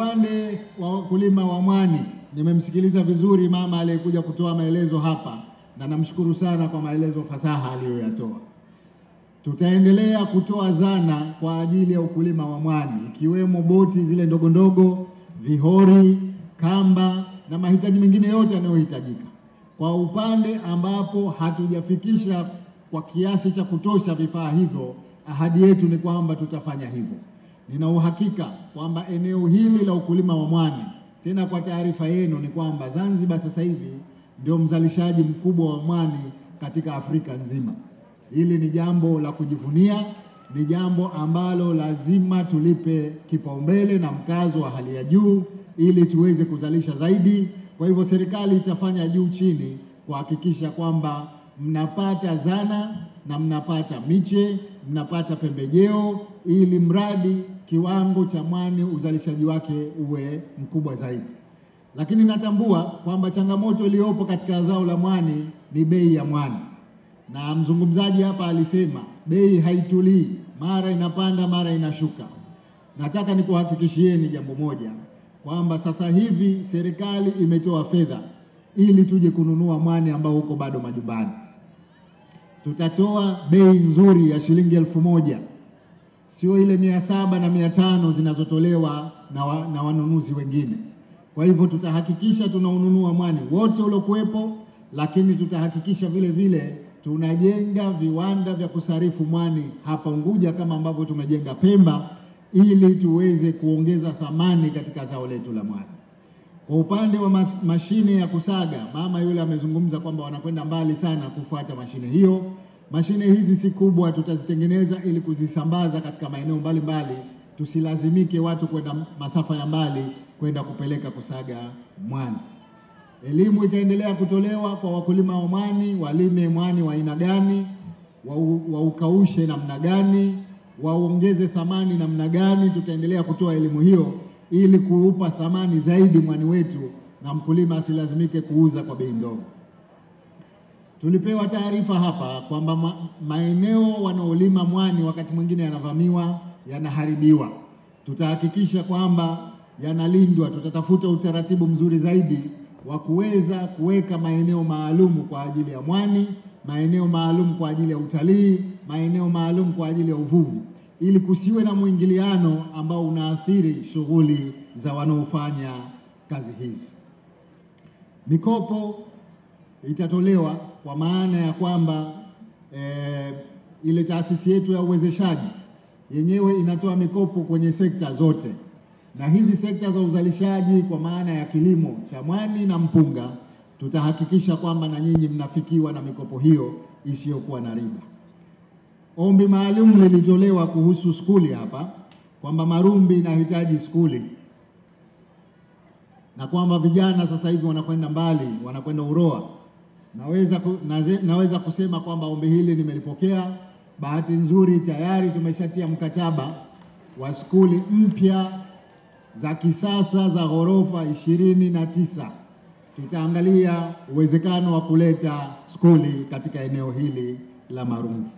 Upande wa wakulima wa mwani, nimemsikiliza vizuri mama aliyekuja kutoa maelezo hapa na namshukuru sana kwa maelezo fasaha aliyoyatoa. Tutaendelea kutoa zana kwa ajili ya ukulima wa mwani, ikiwemo boti zile ndogo ndogo, vihori, kamba na mahitaji mengine yote yanayohitajika. Kwa upande ambapo hatujafikisha kwa kiasi cha kutosha vifaa hivyo, ahadi yetu ni kwamba tutafanya hivyo. Nina uhakika kwamba eneo hili la ukulima wa mwani, tena kwa taarifa yenu ni kwamba Zanzibar sasa hivi ndio mzalishaji mkubwa wa mwani katika Afrika nzima. Hili ni jambo la kujivunia, ni jambo ambalo lazima tulipe kipaumbele na mkazo wa hali ya juu ili tuweze kuzalisha zaidi. Kwa hivyo serikali itafanya juu chini kuhakikisha kwamba mnapata zana na mnapata miche, mnapata pembejeo ili mradi kiwango cha mwani uzalishaji wake uwe mkubwa zaidi. Lakini natambua kwamba changamoto iliyopo katika zao la mwani ni bei ya mwani. Na mzungumzaji hapa alisema bei haitulii, mara inapanda mara inashuka. Nataka nikuhakikishieni jambo moja, kwamba sasa hivi serikali imetoa fedha ili tuje kununua mwani ambao uko bado majumbani. Tutatoa bei nzuri ya shilingi 1000, sio ile 700 na 500 zinazotolewa na wanunuzi wengine. Kwa hivyo tutahakikisha tunaununua mwani wote uliokuwepo, lakini tutahakikisha vile vile tunajenga viwanda vya kusarifu mwani hapa Unguja kama ambavyo tumejenga Pemba, ili tuweze kuongeza thamani katika zao letu la mwani. Kwa upande wa mashine ya kusaga, mama yule amezungumza kwamba wanakwenda mbali sana kufuata mashine hiyo. Mashine hizi si kubwa, tutazitengeneza ili kuzisambaza katika maeneo mbalimbali, tusilazimike watu kwenda masafa ya mbali kwenda kupeleka kusaga mwani. Elimu itaendelea kutolewa kwa wakulima wa mwani, walime mwani wa aina gani, waukaushe namna gani, waongeze thamani namna gani. Tutaendelea kutoa elimu hiyo ili kuupa thamani zaidi mwani wetu na mkulima asilazimike kuuza kwa bei ndogo. Tulipewa taarifa hapa kwamba maeneo wanaolima mwani wakati mwingine yanavamiwa, yanaharibiwa. Tutahakikisha kwamba yanalindwa. Tutatafuta utaratibu mzuri zaidi wa kuweza kuweka maeneo maalumu kwa ajili ya mwani, maeneo maalum kwa ajili ya utalii, maeneo maalum kwa ajili ya uvuvi, ili kusiwe na mwingiliano ambao unaathiri shughuli za wanaofanya kazi hizi. Mikopo itatolewa kwa maana ya kwamba ile taasisi yetu ya uwezeshaji yenyewe inatoa mikopo kwenye sekta zote, na hizi sekta za uzalishaji kwa maana ya kilimo cha mwani na mpunga, tutahakikisha kwamba na nyinyi mnafikiwa na mikopo hiyo isiyokuwa na riba. Ombi maalum lilitolewa kuhusu skuli hapa, kwamba Marumbi inahitaji skuli, na kwamba vijana sasa hivi wanakwenda mbali, wanakwenda Uroa. Naweza kusema kwamba ombi hili nimelipokea. Bahati nzuri tayari tumeshatia mkataba wa skuli mpya za kisasa za ghorofa 29. Tutaangalia uwezekano wa kuleta skuli katika eneo hili la Marumbi.